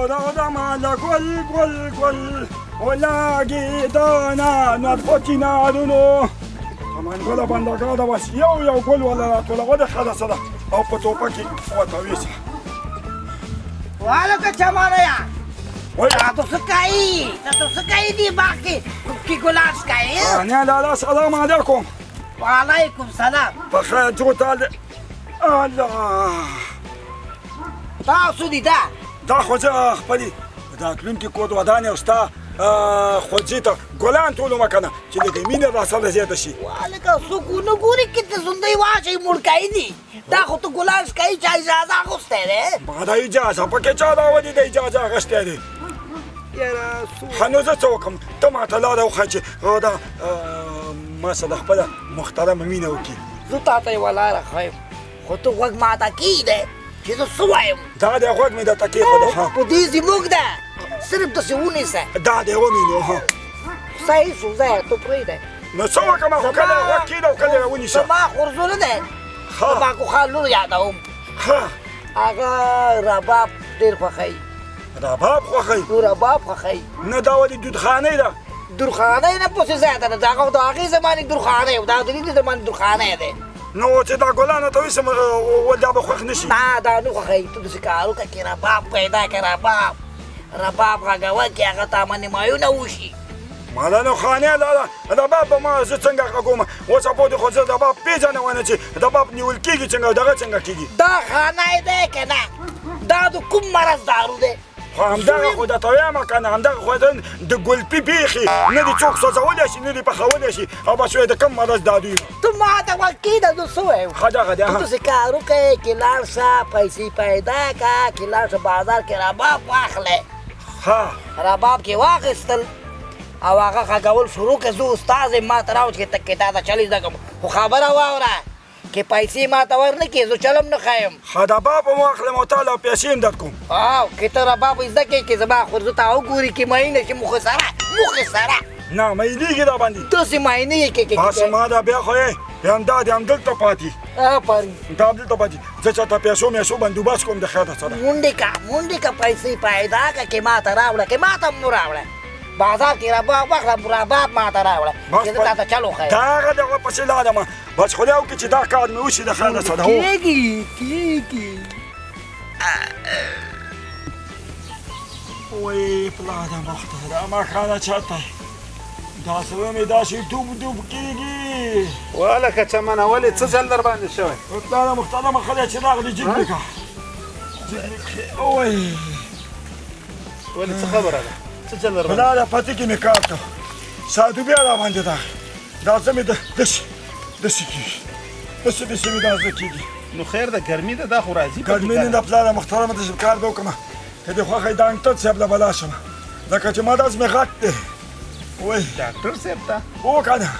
رغم لكل كل ولاقي دانا نرفوتي نارونو كمان قول بندقا دا بس يو قول ولا لا ولا غدا خلاص ده او بتوبكي وتويسه وعلى كمان يا تاتو سكاي دي باقي كي قولاش كاي انا لا السلام عليكم وعليكم السلام بخير توتال الله تاسو دي دا خو زه خپلې دا تلونکي کود ودانې او ستا خوځې ته ګلان ټولو مکنه چې لږه مینه راسره زیاته شي والکه څوک ونه ګوري کې ته زندۍ واچوي مړکای دي دا خو ته ګلان ښکایي چې اجازه اخیستی دی ما دا اجازه پکې چا راولي د اجازه اخیستی دی ښه نو زه څه وکړم ته ماته لاره وښیه چې دا ما سره خپله محترمه مینه وکړي زه تا ته یوه لاره ښیم خو ته غوږ ماته کېږدی چې زه څه وایم دا دی غوږ مې درته کېښوده په دې زموږ ده صرف داسې ونیسه دا دی ومینو ها صحیح شو ځایه ته پرېږدی نو څه وکړم خو کله یې غوږ کېږده او کله یې ونیسه زما خورزو نه دی د ماکو خان لور یادوم هغه رباب ډېر خوښوي رباب خوښوي رباب خوښوي نه دا ولې دودخانۍ ده دورخانۍ نه پسې زیاته ده دا د هغې زمانې دورخانۍ و دا د دې زمانې دورخانۍ دی نو چې دا ګلانو ته ویسم ول دا به خوښ نه شي نه دا نه خوښوي ته داسې کار وکړه چې رباب پیدا کړه رباب غږوه چې هغه تا باندې مایونه وشي مالا نو خانې لاله رباب به ما زه څنګه غږوم اوس پوهېږې خو زه رباب پېژنم چې رباب نیول کېږي څنګه او دغه څنګه کېږي دا خانۍ دی که نه دا د کوم مرض دارو دی خو همدغه خو درته وایم که نه همدغه خو د ګلپي بیخي نه دې څوک سوځولی شي نه دې پخولی شي او بس وایي د کوم مرض دادوي ته ما ته غوږ کېږده زه څه وایم ښه دغه دی ته داسې کار وکړې چې لاړ شه پیسې پیدا کړه چې لاړ شه بازار کې رباب واخلی رباب کې واخیستل او هغه غږول شروع کړه زه استاد یم ما ته راوړه چې ته تا ته چلی زده کړم خو خبره واوره که پیسې ما ته ورنه کړې زه چلم نه ښیم ښه رباب هم واخلم او تاله پیسې هم درکوم او که ته رباب زده کړې چې زما خورزو ته وګوري چې مینه شي موخې سره نه میلېږي را باندې داسې مینه یې کې بس ما دا بیا خو یې همدا دی همدلته پاتې آفرین دا همدلته پاتې زه چاته پیسو میسو بندوبست کوم د خیاطه سره منډې که پیسې پیدا کړه که ما ته راوړه که ما ته هم راوړه بازار کې رباب واخله رباب ما ته راوړه چې زه تا ته چل وښیم دا هغه دغه پسې لاړم بس خدای وکړي چې دا کار مې وشي د خیاطه سره کېږي وای پلاره محترمه خانه چاته دا سره مې داسې ډوب کېږي والکه چمنه ولې څه چل در باندې شوی پلاره محترمه خدای چې راغلي جګ مې کړه وای ولې څه خبره ده څه چل در باندې پلاره پاتې کې مې کار کړ ساعتو بیا را باندې دا څه مې داسې کېږي داسې مې دا زده کېږي نو خیر ده ګرمي ده دا خو راځي ګرمي نه ده پلاره محترمه داسې کار به وکړم که دې خوښه ډاکټر صاحب له بلا شم ځکه چې ما داسې مې غټ دی وای ډاکټر صاحب ته هو که نه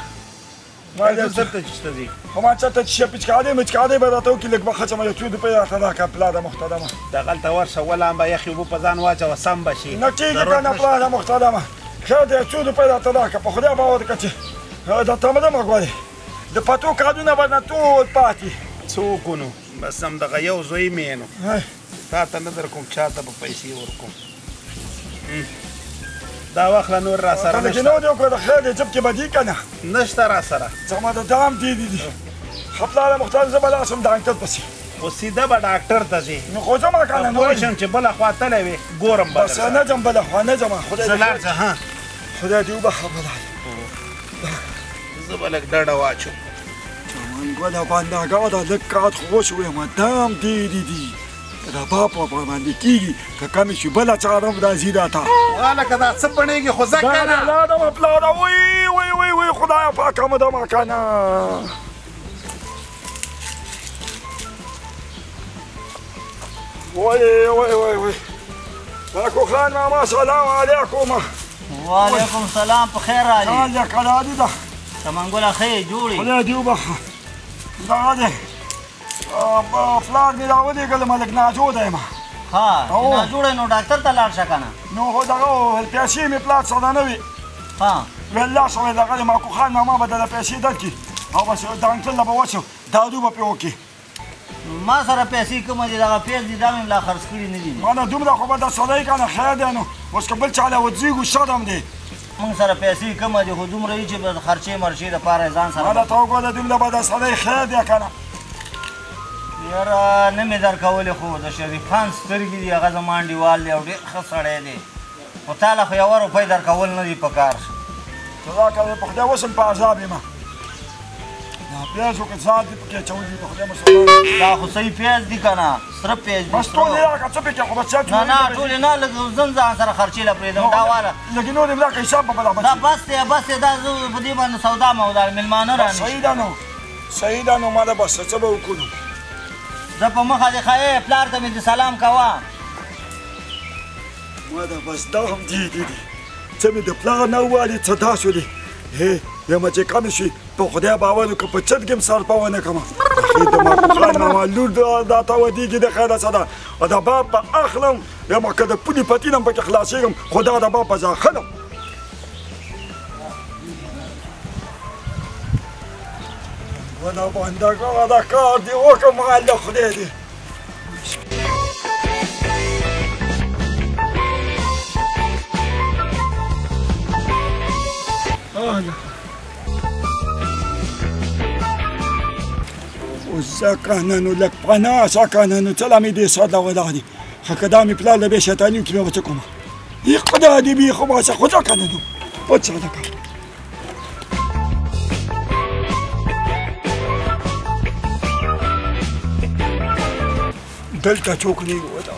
ډاکټر صاحب ته چې ته ځې خو ما چاته چې پچکارۍ به راته وکړي لږ به ښه څه یو څو روپۍ راته راکړه پلاره محترمه دغلته ورشه ولامبه یخې اوبه په ځان واچوه سم به شي نه کېږي که نه پلاره محترمه ښه دی یو څو روپۍ راته راکړه په خدای باور وکړه چې درته مرمه ګورې د پتو کارونه به نه ټول پاتې څه وکړو نو بس همدغه یو زوی مې نو تا ته نه در کوم چا ته به پیسې ورکوم دا واخله نور را سره نشته نو دې وکړه د خیر دې جب کې به دي که نه نشته را سره زما د دام دي ښه پلاره محترم زه به لاړ شم ډاکټر پسې خو سیده به ډاکټر ته ځې نو خو ځمه که نه پوه شم چې بله خوا تلی وې ګورم به بس نه ځم بله خوا نه ځم زه لاړ ځه ها خدای دې وبخښه بلاره زه به لږ ډډه واچوم چمنګله بندګاه ده لږ کات خو وشویم دام ډېرې دي رباب په باندې کېږي که کمې شي بله چاره هم راځي راته هلکه دا څه بڼېږي خو ځه که نه لاړم پلاره وی خدایه پاکه مه دمه که نه وی ماکو خان ماما سلام علیکم وعلیکم سلام په خیر راځي حال دې قراري ده چمنګله ښه جوړې خدای دې وبخښه دغه دی فلار مې راولېږلم هلک ناجوړه یم ها چې ناجوړی نو ډاکټر ته لاړ شه که نه نو خو دغه وویل پیسې مې پلار سره نه وي ها ویل لاړ شه ویل دغه دی ماکو خان ماما به درله پیسې درکړي او بس ډاکټر له به وچو دارو به پرې وکړي ما سره پیسې کومه دي دغه پیس دي دا مې ملا خرڅ کړي نه دي ما نه دومره خو به دا سړی که نه خیر دی نو اوس که بل چا له ودرېږو شرم دی موږ سره پیسې کومه دي خو دومره وي چې به خرچې مرچې دپاره یې ځان ما سره درته وګوره دومره به دا سړی خیر دی که نه یاره نه مې درکولې خو د شریفان سترګې دي هغه زما انډیوال دی او ډېر ښه سړی دی خو تا له خو یوه روپۍ درکول نه دي په کار جزاک الله په خدای اوس هم په عذاب یم دا پیازو که ځان دې پکې اچولي دي په خدای مسلمان دا خو صحیح پیاز دي که نه سره پیاز دي بس ټول یې راکړه څه پکې خو بس نه نه ټولې نه لږ ځم ځان سره خرچې له پرېږدم دا واله لږ نور یې راکړه حساب به به دا بس دی بس دی دا زه په دې باندې سودا مودا مېلمانه رانیسي صحیح ده نو ما ده بس څه به وکړو زه په مخه دې ښایې پلار ته مې د سلام کوه ما ده بس دا هم دي څه مې د پلار نه ووالي څه دا شولې هې یم چې کمې شوې په خدای باور وکړه په چت کې هم سرپه ونه کړمه اخر د ماخوخان ماما لور دا ته ودېږي د خیره څه ده او د باب به اخلم یم که د پولې پتین هم پکې خلاصېږم خو دا د باب به زه اخلم ونه بندګانه دا کار دې وکړم الله خدای دې اوس کنه نو لږ پناه شه کنه نو څه لا مې دې ساده ولاړ دي ښه که دا مې پلار له بې شیطاني وکړي بیا به څه کومه ای خدای دې بې خو باسه خو ځه کنه نو وڅه ده که دلته څوک نه و دا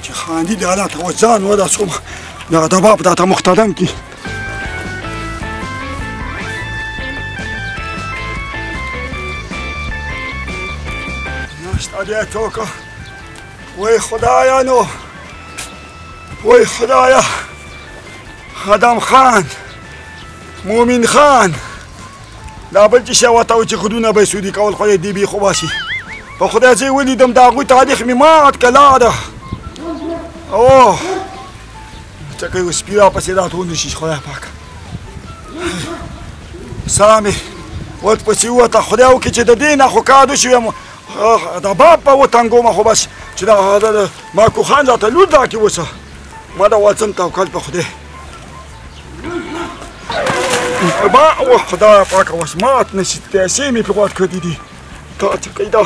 چې خاندي د الله ته ځان ورسوم دغه د باب دا ته مختدم کړي نشته دی څوک وای خدایا نو وای خدایا ادم خان مومن خان دا بل چې شی ورته و چې خودونه به یې سودي کول خدای دې بې خو باسي په خدای زه یې ولیدم د هغوی تاریخ مې مات که لاړه اوه څه کوي اوس سپي راپسې راته ونیسي خدای پاک ساه مې ورپسې ووته خدای وکړي چې د دې نه خو کار وشي یم د باب په وتنګومه خو بس چې د ماکو خان راته لور راکړي اوسه ما دا واڅم توکل په خدای با اوه خدای پاکه اوس مات نه شي پیسې مې پرې ورکړي دي دا څه کوي دا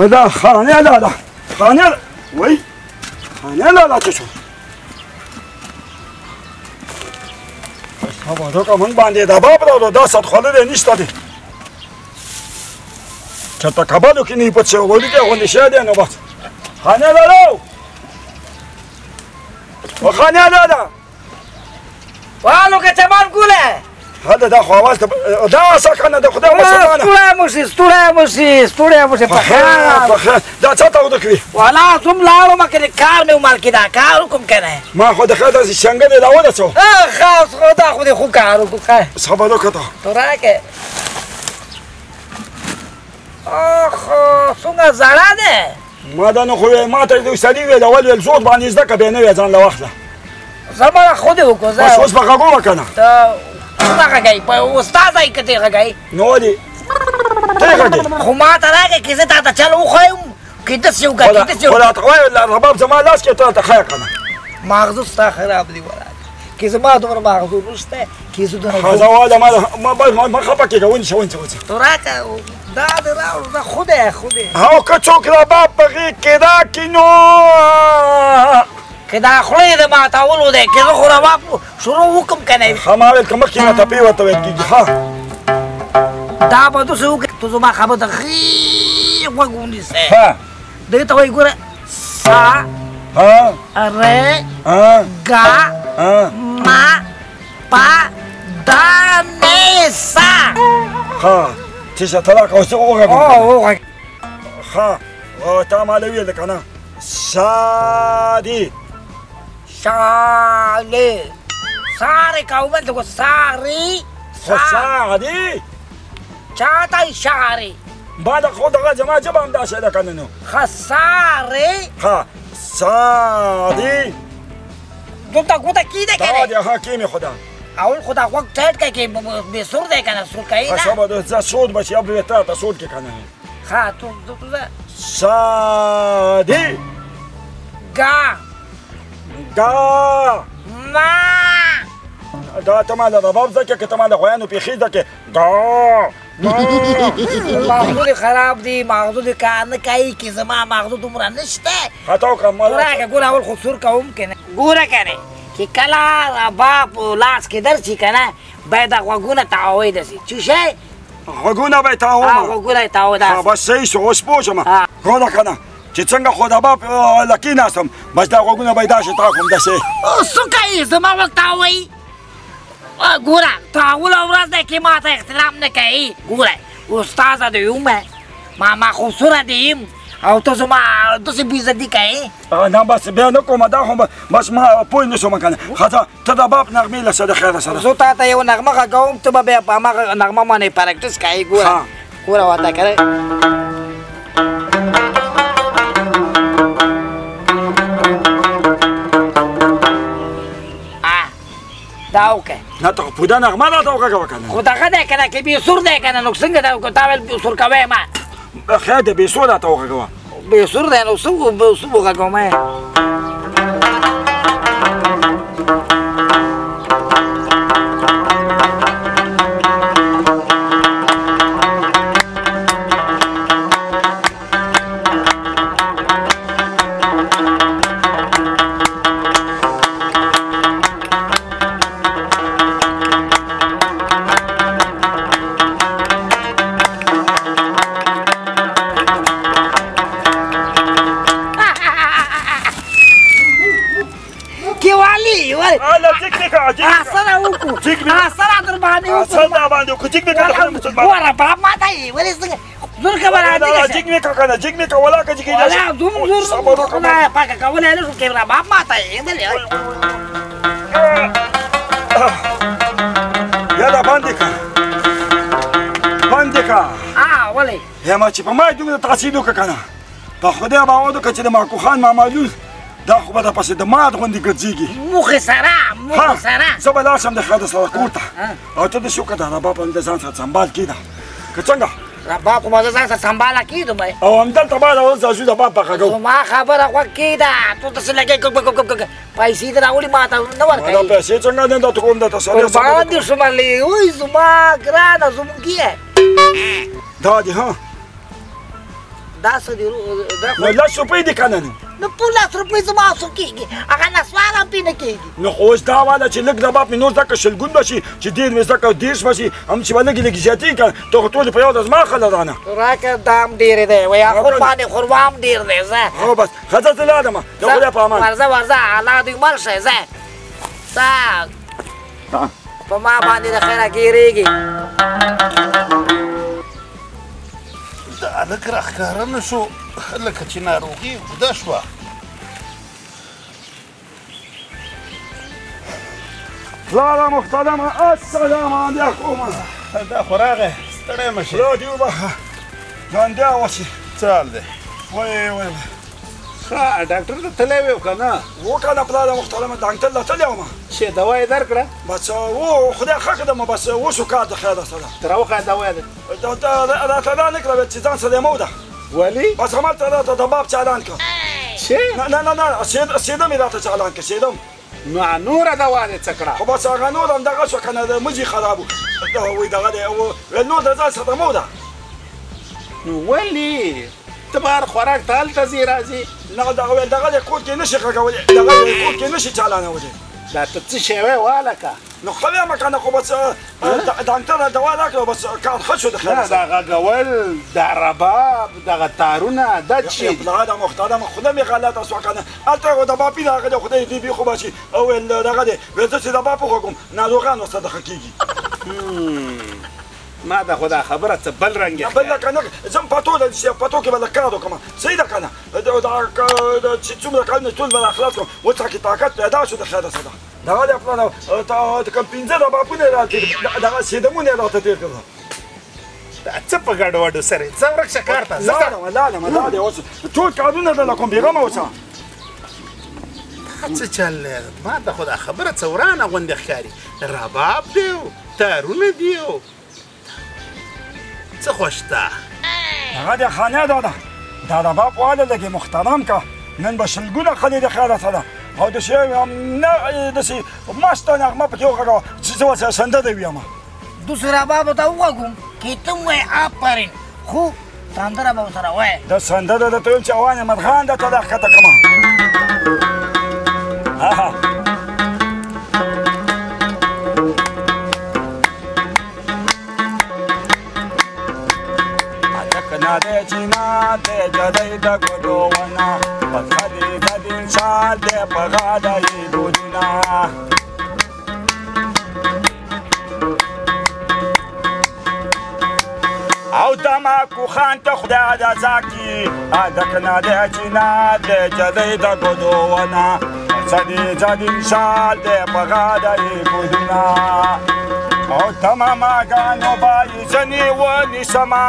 دا خانې لاله خانې وای خانې لاله څه شو بابا دا که من باندې د باب راوړو دا سد خوړلی نشته دی چېرته کبابو کې نه پټ شوی غوړي کې غوندې شی دی نو بس خانې لاله و خانې لاله والو که چمان ګوله هله دا خو اواز دا څه کنه د خدای مسلمانه ستوری موسې په خیر دا چا ته ودکوي والا زم لاړم که د کار مې ومال کې دا کار وکړم که نه ما خو د خیر داسې شنګلې راودڅو خاص خو دا خو دې خو کار وکړو صبر وکړه ته تو راکې اوخو څومره زړه دی ما دا نه خو ما ته د سړي ویل اول ویل زور باندې زده که بیا نه وی ځان له واخله زما خو دې وکړو بس اوس به غږومه که نه ته څه غږی په استاد یې که ته غږی نو ولې ته یې غږې خو ما ته راکړې که زه تا ته چل وښیم که داسې وکړه که داسې خو راته وایه رباب زما لاس کې ته راته ښیه که نه ماغزو ستا خراب دی ولاړ که زما دومره ماغزو نشته که زه دومره ښه زه واله ما خفه کېږه ونیسه ونیسه تو راکړه دا دې راوړو دا خودی او که څوک رباب په غېږ کې راکړي نو که دا خولې د ماتولو دی که زه خو رباب شروع وکړم که نه ښه ما ویل که مخکې نه ټپې ورته ویل کېږي ښه دا به داسې وکړې تو زما خبره ته ښې غوږ ونیسې ها دغې ته وایي ګوره سا ها ر ها ګا ها ما پا دا نه سا ښه چې څه ته راکړه اوس وغږېږه وغږ ښه تا ماله ویل که نه شادي شالې سارې کومل دغه سارې خو شادي چاته اشاره بالا خو دغه زما ژبه همداسې ده که نه نو خساره ها ساري دلته ګوته کیده دا کنه دی ها کې مې خدا اول خدا غوږ ټیټ کوي کې بې سور دی کنه سور کوي نه سبا د زه سود بچ یا به تا سود کې که نه ها تو سادي گا دا ما دا ته ما د رباب زده کې که ته ما د غویانو پېښې زده کې دا مغزو خراب دی مغزو کار نه کوي که زما مغزو دومره نشته خطا وکړه ګوره ګوره اول خو سور کوم که نه ګوره کنه که کله رباب په لاس کې درشي که نه باید غوږونه تعاوی دسي چې شی غوږونه به یې تاومه غوږونه یې تاو داسې بس صحیح شو اوس پوه شوم ګوره که نه چې څنګه خو د باب له کېناستم بس دا غوږونه به یې داسې تاکړم داسې څه کوي زما غوږ تاوی ګوره تاوله ورځ دی کې ما ته احترام نه کوي ګوره استاده دی یم ما خوبصوره دی یم او ته زما داسې بېعزتي کوې نه بس بیا نه کومه دا خو بس ما پوه نه شوم که نه ښځه ته د باب نغمې له څه د خیره سره زه تا ته یو نغمه غږوم ته به بیا په هماغه نغمه باندې پریکټس کوې ګوره ګوره ورته که دا وکړه نه ته خو پوده نغمه راته وغږوه که نه خو دغه دی که نه که بې سور دی که نه نو څنګه دا تا ویل سور کوی ما خیر دی بې سور راته وغږوه بې سور دی نو څه وغږوم سره وکړو سره در باندې اصل دا باندې وکړو جګ مې که د مسلمان ګوره باب ما ته یې ولې څنګه زور که به راځي جګ مې که که نه جګ مې که ولا که جګې ولا زور خدایه پاکه کولی نه شو کیمره باب ما ته یې ولې یاده باندې که باندې که ولې ما چې په ما یې دومره تحصیل وکړه که نه په خدای باور وکړه چې د ماکو خان مامالون دا خو به د پسې د مات غوندې ګرځېږي موخې سره موخې سره زه به لاړ شم د ښځه سره کور ته او ته داسې وکړه د رباب هم د ځان سره سنبال کېږده که څنګه رباب خو به زه ځان سره سنباله کېږدم او همدلته بعد اوس ځو د باب په غږو زما خبره خوښ کېده تو داسې لګې پیسې دې راولي ما ته نه ورکوي دا پیسې څنګه دي درته کوم درته سره قربان دې شوم لې اوی زما ګرانه زموږ یې دا دي ها دا څه دي نو لس روپۍ دي که نه نو په 10 روپۍ زما څه کېږي هغه نسوار هم پې نه کېږي نو خو اوس دا واله چې لږ رباب مې نور زده کړه شلګون به شي چې ډېر مې زده کړه 10 به شي هم چې به لږې لږې زیاتېږي که ته خو ټولې په یو ورځ ما خله رانه راکړه دا هم ډېرې دی وایي خور باندې خورما هم ډېر دی ځه هو بس ښځه زه لاړم د خدای په امان ورځه ورځه الله دې مل شی ځه ځه په ما باندې د خیره ګېرېږي دا هلک راښکاره نه شو لکه چې ناروغي اوږده شوه پلاره محترمه السلام علیکم دا خو راغی ستړی مه شي را دې وبخه ژوندی اوسې څه حال دی وایې وایې ښه ډاکټر ته تللی وې که نه و که نه پلاره محترمه ډاکټر له تللی ومه چې دوا یې درکړه بس و خدای ښه کړم بس وشو کار د خیره سره تر هغه دوا یې راته دا نه کړه چې ځان سره یې مو ده ولې بس همالته راته د باب چالان کړه چې نه سیده مې راته چالان کړه سیدم نو نوره دوا دې څه کړه خو بس هغه نور هم دغه شو که نه د مجې خراب و وایي دغه دی نور د ځان سره مو ده نو ولې ته به هر خوراک ته هلته ځې راځې نه دغه دی کور کې نه شي غږولی دغه دی کور کې نه شي چالانولی دا ته څه شی وې والکه نو خو ویمه که نه خو بس ډاکټر دوا راکړه بس کار ښه شو د خیر نه دا غږول دا رباب دغه تارونه دا څه شي پلاره محترمه خدای مې غلطه شوه که نه هلته خو د باپي راغلی خدای دې بېخو به شي او ویل دغه دی ویل زه چې د باپ وغږوم ناروغان ورسره دغه کېږي ما دا خو دا خبره څه بل رنګ یې بل که نه ځم پتو کې به لږ کار وکړم صحیح ده که نه چې څومره کارونه ټول به راخلاص کړم اوس راکې طاقت پیدا شو د خیره سره دغه دی پلاره کوم 15 د باپونه یې راته دغه سیدمونه یې راته تېر کړل څه په ګډوډو سره ځه ورک شه کار ته ځه لاړم اوس ټول کارونه درله کوم بېغمه اوسه څه چل دی ما ته خو دا خبره څه ورانه غوندې ښکاري رباب دی او تارونه دي او څه خوښ ته هغه د خانه دا ده دا رباب واله لږې محترم که نن به شلګونه خلې د خیاله سره او د شی نه داسې مسته نغمه پکې وغږوه چې زه ورسره سندره ویمه دوسرا بابا ته وغږوم که ته ووایې آفرین خو سندره به ورسره وایې د سندره درته ویم چې اوان احمد خان درته دا ښکته کړمه نه دی چې نه دی جدی د ګلو ونه په سرې د انسان دی په غاړه یې دودونه او تماکو خان ته خدای جزا کړي هلک نه دی چې نه دی جدی د ګلو ونه په سرې د انسان دی په غاړه یې دودونه او تماماګانو به یې ځنې ونیسمه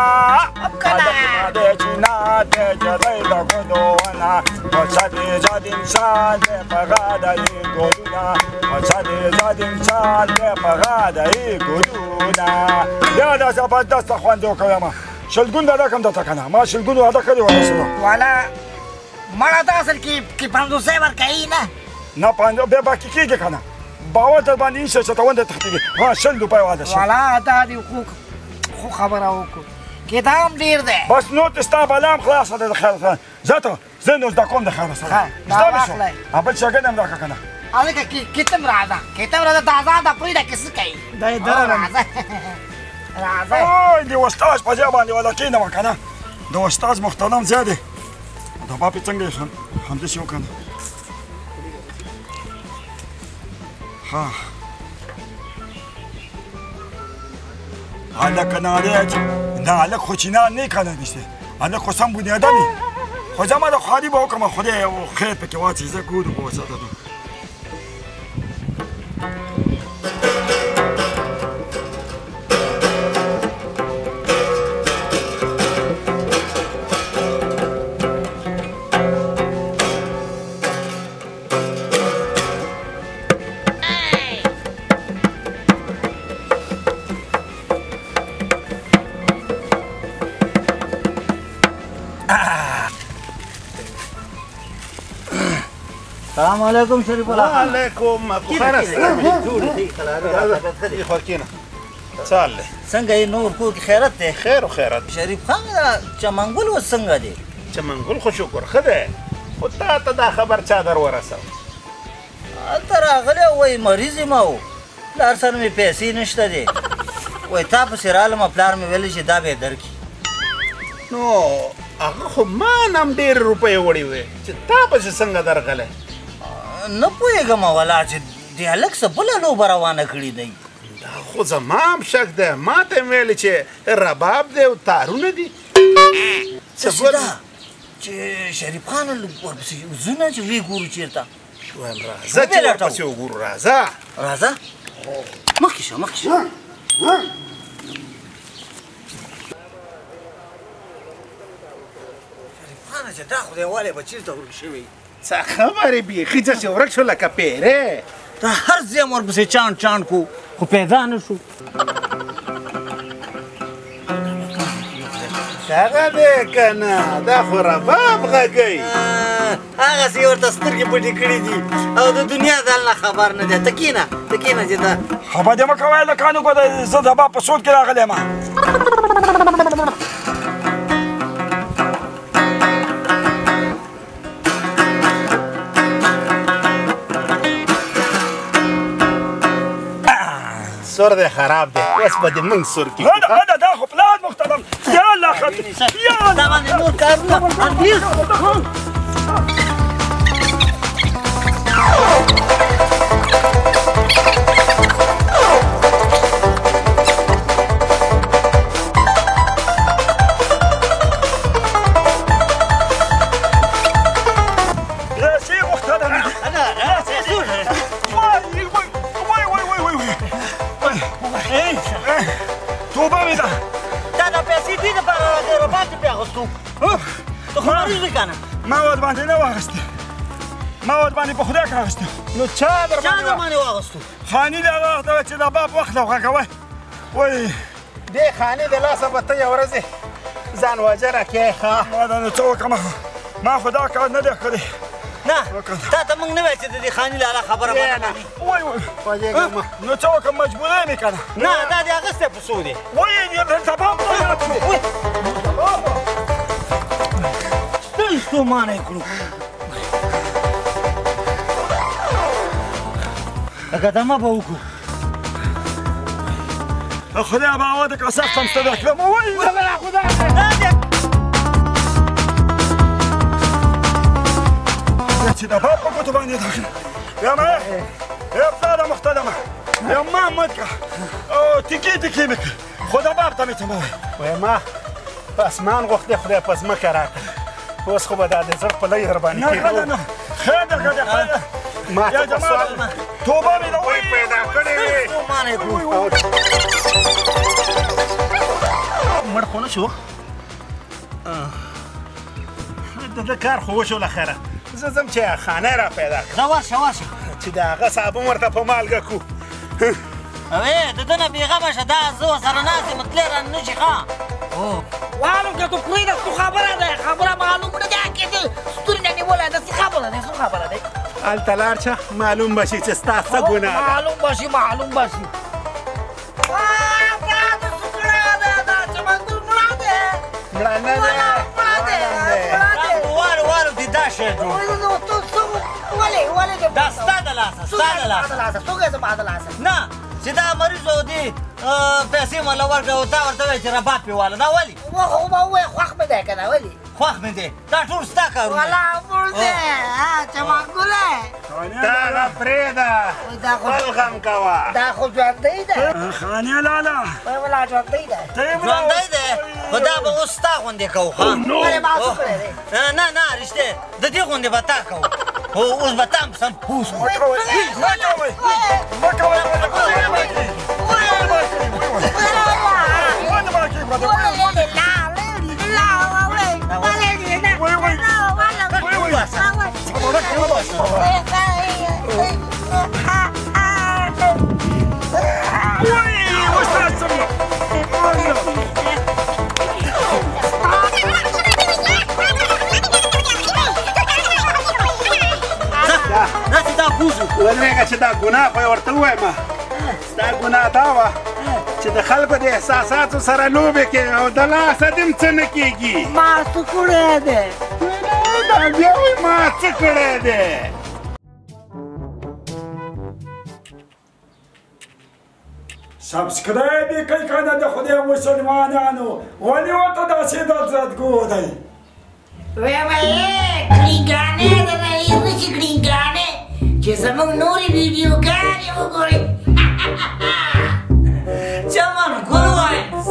هلک نه دی چې نه دی جدی د ګلو ونه په سرې د انسان دی په غاړه یې ګلونه په سرې د انسان دی په غاړه یې ګلونه بیا دا زبردسته خوند وکړه ما شلګون به راکړم درته که نه ما شلګون وعده کړې وه رسوله والا مړه ته اصل کې پنځوسۍ ورکوي نه بیا باقي کېږي که نه باور در باندې نشته چې ته ونده تښتېږي ها 100 روپۍ واده شي والا دا دې خو خبره وکړو کتاب ډېر دی بس نو ته ستا بلا هم خلاصه ده د خیر سره زه ته زه نو زده کوم د خیر سره زده مې شو بل شاګرد هم راکړه که نه هلکه کتاب راځه د آزاده پرېږده کې څه کوي راځه اوی د استاذ په ځای باندې والا کېنوه که نه د استاذ محترم ځای دی دا باپ یې څنګه یې همداسې وکړه ها هلک نه دی نه هلک خو چینار نه کنه نیسته هلک خو سم بنیادم خو زما د خواري به وکړم خدای خیر پکې واچوي زه ګورم به وساته السلام علیکم شریف الله وعلیکم بخیر خو کېنه چال دی څنګه یې نور کور کې خیرت دی خیر و خیرت شریف خان دا چمنګل اوس څنګه دی چمنګل خو شکر ښه دی خو تا ته دا خبر چا در ورسو هلته راغلی وایي مریض یم او پلار سره مې پیسې نشته دی وایي تا پسې رالم پلار مې ویلي چې دا به یې درکړي نو هغه خو ما نه هم ډېرې روپۍ وړې وې چې تا پسې څنګه درغلی نه پوهېږم والا چې د هلک څه بله لوبه روانه کړې دی دا خو زما هم شک دی ما ته یې ویلې چې رباب دی او تارونه دي څه ده چې شریف خان ورپسې ځو نه چې ویې ګورو چېرته وایم راځه چې ورپسې وګورو راځه راځه مخکې شه مخکې شه شریف خانه چې دا خدای والی به چېرته ورک شوی څه خبرې بیخي چې ورک شو لکه پیرې دا هر ځای م ورپسې چاند چاند کو خو پیدا نه شو دغه دی که نه دا خو رباب غږی هغسې یې ورته سترګې پټې کړي دي او د دنیا د حال نه خبر نه دی ته کښېنه ته کښېنه چې دا خبر دې مه کوئ هلکانو ګوره زه د باب په سود کې راغلی یم سور دی خراب دی اوس به دې موږ سور کړي غده دا خو پلار محترم یا الله خطر دا باندې نور کارونه انګلیس توبه مې ده دا د خو مریض دی که نه ما ورباندې نه واخیستې ما ورباندې په خدای کاغستو نو چا در باندې واغستو خاني د هغه وخت چې د باب وخت وغږوی وایي دې خانې د لاسه به ته یو ورځې ځان وجره کې ښه ما دا نو څه وکړم ما خو دا کار نه دی کړی نه تا ته موږ نه وایي چې د دې خاني له خبره باندې منې وای نو څه وکړم مجبورۍ مې که نه نه دا دې اخیستی په څو دی وایي سبا ستړي ستومانه یې کړو لکه دمه به وکړو خدای باور که سخت هم ستړی کړم وایي خدای چې د باب په ګوتو باندې داخل یا ما یا پلاره محترمه یا ما مات که او تیکې تیکې مې کړ خو د باب ته مې څه مه وایي وای ما په اسمان غوښتې خدای په ځمکه راکړه اوس خو به دا د زړه په لۍ در باندې کېدو نه خیر ده که دی خیر ما ته په سوال توبه مې ده وای پیدا کړې وې ستومانه یې کړو مړ خو نه شو د کار خو وشو له خیره زه ځم چې خانه را پیدا کړم ځه ورشه ورشه چې د هغه صابون ورته په مالګه کړو اوې د ده نه بېغمه شه دا زه ورسره ناست یم تللی رانه نه شي ښه والو که تو پرېږده څه خبره ده خبره معلوم نه ده کې دې ستوري نه نیولی ده څه خبره ده څه خبره ده هلته لاړ شه معلوم به شي چې ستا څه ګناه ده معلوم به شي معلوم به شي براته څه کړی ده دا چې منګل مړه ده مړه نه ده وارو وارو دې دا شی جوړ ولې دا ستا د لاسه ستا د لاسه څوک زما د لاسه نه چې دا مریض و دې پیسې مله ورکړه او تا ورته وایي چې رباب پې واله دا ولې خو به ووایې خوښ مې دی که نه ولې خوښ مې دی دا ټول ستا کارونه والا مړ دی چې منګله دا هغه پرېږده خپل غم کوه دا خو ژوندی دی خانې لاله ولا ژوندی دی ژوندی دی خو دا به اوس ستا غوندې کوو ښه ولې ما څه کړی دی نه نه رښتیا د دې غوندې به تا کوو خو اوس به تا هم سم پوه شو ولېږه چې دا ګناه خو یې ورته ووایم ستا ګناه دا وه چې د خلکو د احساساتو سره لوبې کوې او د لاسه دې هم څه نه کېږي ما څه کړی دی دا بیا وایي ما څه کړی دی سبسکرایب یې کوي که نه د خدای مسلمانانو ولې ورته داسې دردګو دی ویې کړینګانې درنه یې نشي کړینګانې چې زموږ نورې ویډیوګانې وګورئ چمن ګل واینس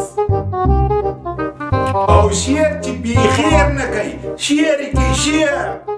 او شعر چې بېخیر نه کوي شعر یې کوي شعر